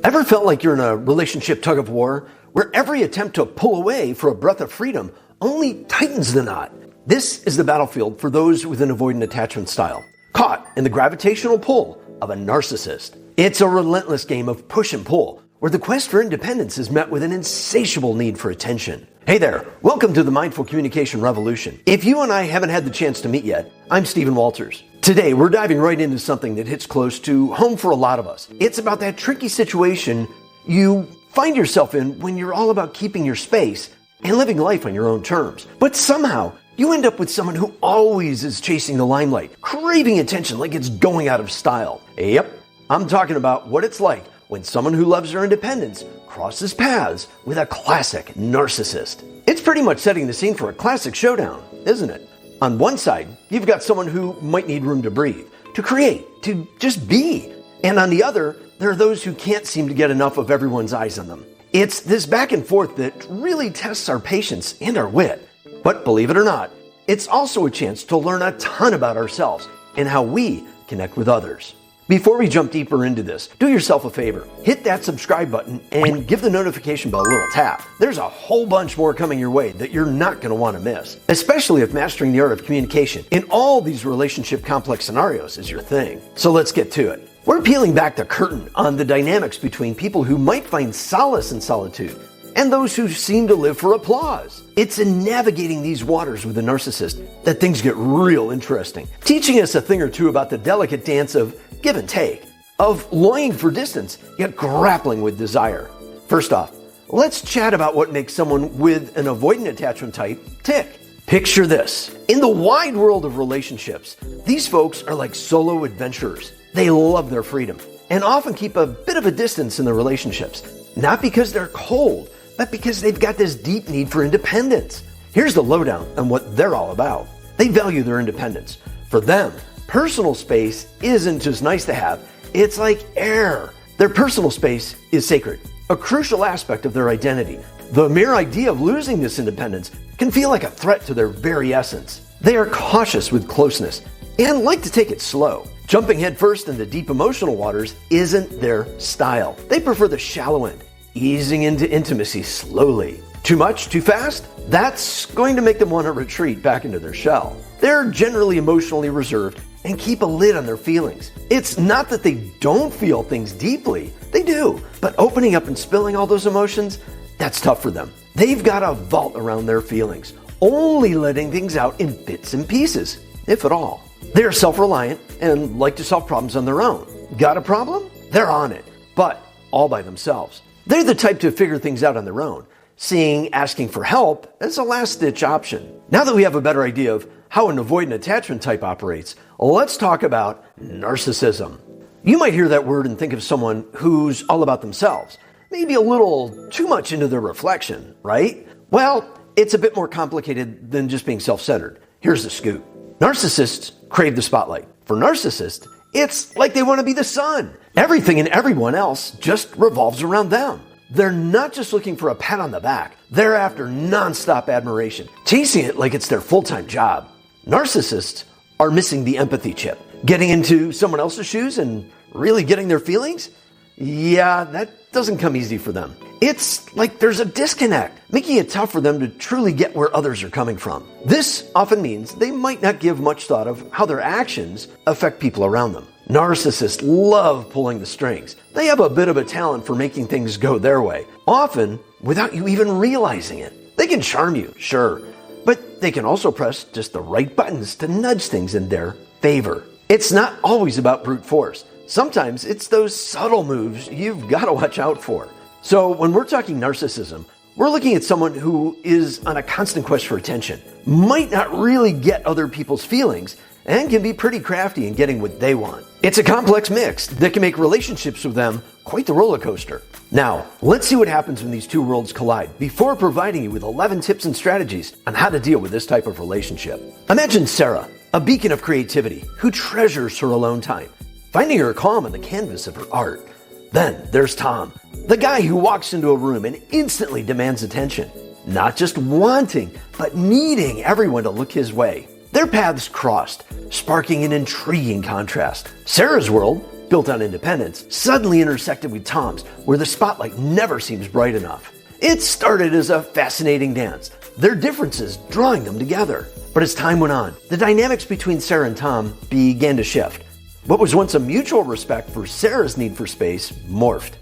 Ever felt like you're in a relationship tug of war where every attempt to pull away for a breath of freedom only tightens the knot? This is the battlefield for those with an avoidant attachment style, caught in the gravitational pull of a narcissist. It's a relentless game of push and pull, where the quest for independence is met with an insatiable need for attention. Hey there, welcome to the Mindful Communication Revolution. If you and I haven't had the chance to meet yet, I'm Stephen Walters. Today, we're diving right into something that hits close to home for a lot of us. It's about that tricky situation you find yourself in when you're all about keeping your space and living life on your own terms. But somehow, you end up with someone who always is chasing the limelight, craving attention like it's going out of style. Yep, I'm talking about what it's like when someone who loves their independence crosses paths with a classic narcissist. It's pretty much setting the scene for a classic showdown, isn't it? On one side, you've got someone who might need room to breathe, to create, to just be. And on the other, there are those who can't seem to get enough of everyone's eyes on them. It's this back and forth that really tests our patience and our wit. But believe it or not, it's also a chance to learn a ton about ourselves and how we connect with others. Before we jump deeper into this, do yourself a favor. Hit that subscribe button and give the notification bell a little tap. There's a whole bunch more coming your way that you're not going to want to miss, especially if mastering the art of communication in all these relationship complex scenarios is your thing. So let's get to it. We're peeling back the curtain on the dynamics between people who might find solace in solitude and those who seem to live for applause. It's in navigating these waters with a narcissist that things get real interesting, teaching us a thing or two about the delicate dance of give and take, of longing for distance, yet grappling with desire. First off, let's chat about what makes someone with an avoidant attachment type tick. Picture this. In the wide world of relationships, these folks are like solo adventurers. They love their freedom and often keep a bit of a distance in their relationships, not because they're cold, but because they've got this deep need for independence. Here's the lowdown on what they're all about. They value their independence. For them, personal space isn't just nice to have, it's like air. Their personal space is sacred, a crucial aspect of their identity. The mere idea of losing this independence can feel like a threat to their very essence. They are cautious with closeness and like to take it slow. Jumping headfirst into deep emotional waters isn't their style. They prefer the shallow end, easing into intimacy slowly. Too much, too fast? That's going to make them want to retreat back into their shell. They're generally emotionally reserved and keep a lid on their feelings. It's not that they don't feel things deeply, they do, but opening up and spilling all those emotions, that's tough for them. They've got a vault around their feelings, only letting things out in bits and pieces, if at all. They're self-reliant and like to solve problems on their own. Got a problem? They're on it, but all by themselves. They're the type to figure things out on their own, seeing asking for help as a last-ditch option. Now that we have a better idea of how an avoidant attachment type operates, let's talk about narcissism. You might hear that word and think of someone who's all about themselves, maybe a little too much into their reflection, right? Well, it's a bit more complicated than just being self-centered. Here's the scoop. Narcissists crave the spotlight. For narcissists, it's like they want to be the sun. Everything and everyone else just revolves around them. They're not just looking for a pat on the back. They're after nonstop admiration, chasing it like it's their full-time job. Narcissists are missing the empathy chip. Getting into someone else's shoes and really getting their feelings? Yeah, that doesn't come easy for them. It's like there's a disconnect, making it tough for them to truly get where others are coming from. This often means they might not give much thought of how their actions affect people around them. Narcissists love pulling the strings. They have a bit of a talent for making things go their way, often without you even realizing it. They can charm you, sure, but they can also press just the right buttons to nudge things in their favor. It's not always about brute force. Sometimes it's those subtle moves you've got to watch out for. So when we're talking narcissism, we're looking at someone who is on a constant quest for attention, might not really get other people's feelings, and can be pretty crafty in getting what they want. It's a complex mix that can make relationships with them quite the roller coaster. Now, let's see what happens when these two worlds collide before providing you with 11 tips and strategies on how to deal with this type of relationship. Imagine Sarah, a beacon of creativity who treasures her alone time, finding her calm on the canvas of her art. Then there's Tom, the guy who walks into a room and instantly demands attention, not just wanting, but needing everyone to look his way. Their paths crossed, sparking an intriguing contrast. Sarah's world built on independence, suddenly intersected with Tom's, where the spotlight never seems bright enough. It started as a fascinating dance, their differences drawing them together. But as time went on, the dynamics between Sarah and Tom began to shift. What was once a mutual respect for Sarah's need for space morphed.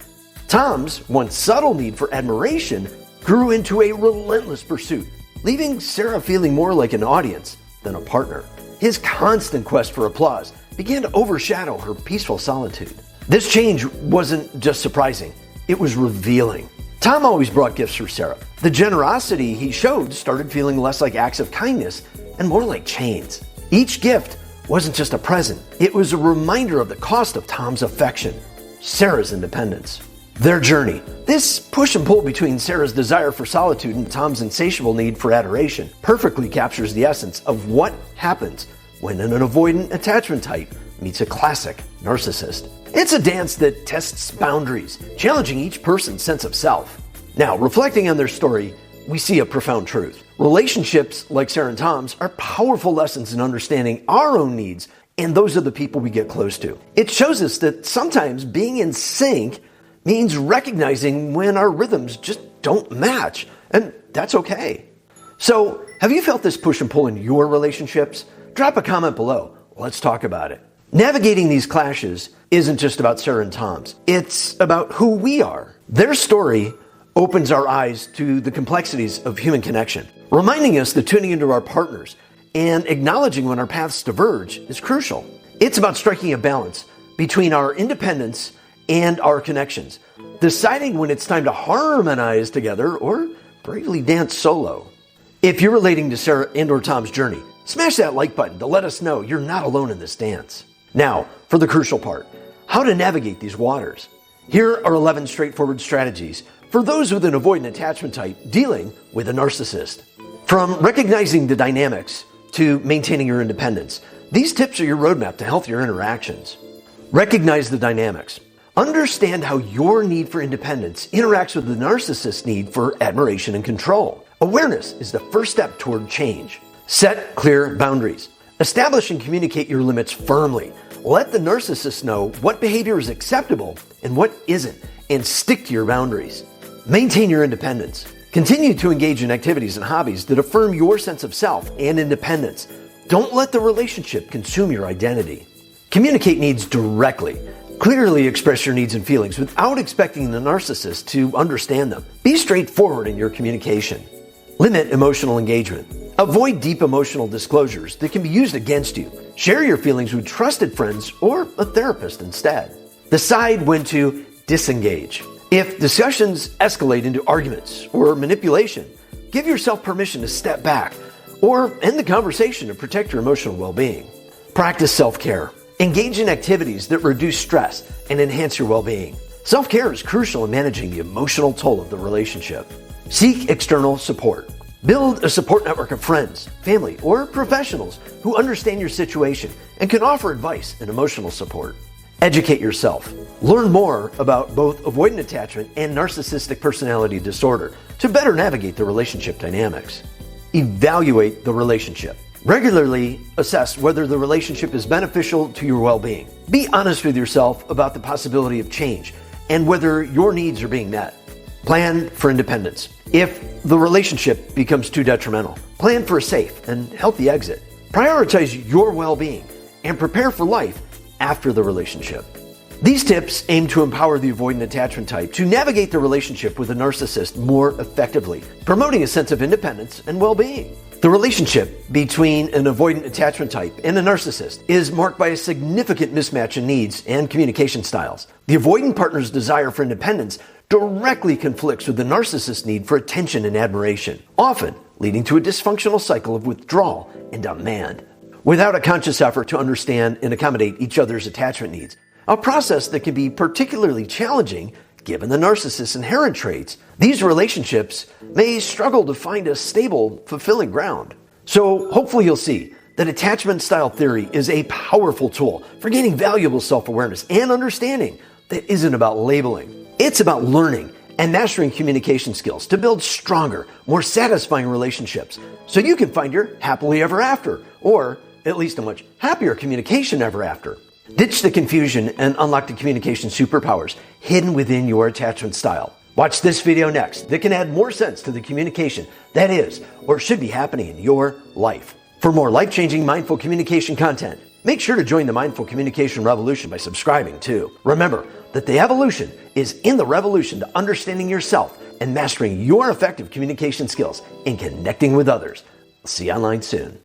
Tom's once subtle need for admiration grew into a relentless pursuit, leaving Sarah feeling more like an audience than a partner. His constant quest for applause began to overshadow her peaceful solitude. This change wasn't just surprising, it was revealing. Tom always brought gifts for Sarah. The generosity he showed started feeling less like acts of kindness and more like chains. Each gift wasn't just a present, it was a reminder of the cost of Tom's affection, Sarah's independence. Their journey, this push and pull between Sarah's desire for solitude and Tom's insatiable need for adoration, perfectly captures the essence of what happens when an avoidant attachment type meets a classic narcissist. It's a dance that tests boundaries, challenging each person's sense of self. Now, reflecting on their story, we see a profound truth. Relationships like Sarah and Tom's are powerful lessons in understanding our own needs and those of the people we get close to. It shows us that sometimes being in sync means recognizing when our rhythms just don't match, and that's okay. So, have you felt this push and pull in your relationships? Drop a comment below. Let's talk about it. Navigating these clashes isn't just about Sarah and Tom's. It's about who we are. Their story opens our eyes to the complexities of human connection, reminding us that tuning into our partners and acknowledging when our paths diverge is crucial. It's about striking a balance between our independence and our connections, deciding when it's time to harmonize together or bravely dance solo. If you're relating to Sarah and or Tom's journey, smash that like button to let us know you're not alone in this dance. Now, for the crucial part, how to navigate these waters. Here are 11 straightforward strategies for those with an avoidant attachment type dealing with a narcissist. From recognizing the dynamics to maintaining your independence, these tips are your roadmap to healthier interactions. Recognize the dynamics. Understand how your need for independence interacts with the narcissist's need for admiration and control. Awareness is the first step toward change. Set clear boundaries. Establish and communicate your limits firmly. Let the narcissist know what behavior is acceptable and what isn't, and stick to your boundaries. Maintain your independence. Continue to engage in activities and hobbies that affirm your sense of self and independence. Don't let the relationship consume your identity. Communicate needs directly. Clearly express your needs and feelings without expecting the narcissist to understand them. Be straightforward in your communication. Limit emotional engagement. Avoid deep emotional disclosures that can be used against you. Share your feelings with trusted friends or a therapist instead. Decide when to disengage. If discussions escalate into arguments or manipulation, give yourself permission to step back or end the conversation to protect your emotional well-being. Practice self-care. Engage in activities that reduce stress and enhance your well-being. Self-care is crucial in managing the emotional toll of the relationship. Seek external support. Build a support network of friends, family, or professionals who understand your situation and can offer advice and emotional support. Educate yourself. Learn more about both avoidant attachment and narcissistic personality disorder to better navigate the relationship dynamics. Evaluate the relationship. Regularly assess whether the relationship is beneficial to your well-being. Be honest with yourself about the possibility of change and whether your needs are being met. Plan for independence. If the relationship becomes too detrimental, plan for a safe and healthy exit. Prioritize your well-being and prepare for life after the relationship. These tips aim to empower the avoidant attachment type to navigate the relationship with a narcissist more effectively, promoting a sense of independence and well-being. The relationship between an avoidant attachment type and a narcissist is marked by a significant mismatch in needs and communication styles. The avoidant partner's desire for independence directly conflicts with the narcissist's need for attention and admiration, often leading to a dysfunctional cycle of withdrawal and demand. Without a conscious effort to understand and accommodate each other's attachment needs, a process that can be particularly challenging given the narcissist's inherent traits, these relationships may struggle to find a stable, fulfilling ground. So hopefully you'll see that attachment style theory is a powerful tool for gaining valuable self-awareness and understanding that isn't about labeling. It's about learning and mastering communication skills to build stronger, more satisfying relationships so you can find your happily ever after, or at least a much happier communication ever after. Ditch the confusion and unlock the communication superpowers hidden within your attachment style. Watch this video next that can add more sense to the communication that is or should be happening in your life. For more life-changing mindful communication content, make sure to join the Mindful Communication Revolution by subscribing too. Remember that the evolution is in the revolution to understanding yourself and mastering your effective communication skills and connecting with others. I'll see you online soon.